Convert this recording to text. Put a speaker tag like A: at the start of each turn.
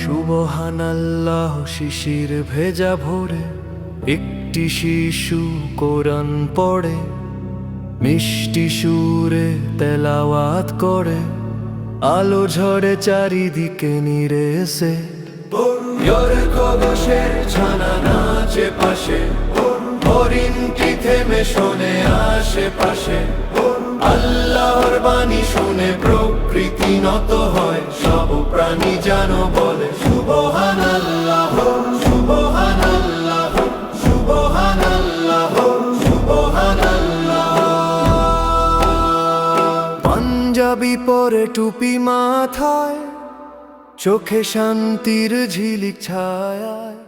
A: সুবহানাল্লাহ, শিশির ভেজা ভোরে একটি শিশু কোরআন পড়ে, মিষ্টি সুরে তেলাওয়াত করে, আলো ঝরে চারিদিকে নিরেসে। খবসের ছানা নাচে পাশে, হরিণটি থেমে শোনে আশেপাশে। আল্লাহর বাণী শুনে প্রকৃতি নত হয়, সব প্রাণী যেন বলে সুবহানাল্লাহ, সুবহানাল্লাহ, সুবহানাল্লাহ, সুবহানাল্লাহ। পাঞ্জাবি পরে টুপি মাথায়, চোখে শান্তির ঝিলিক ছায়ায়,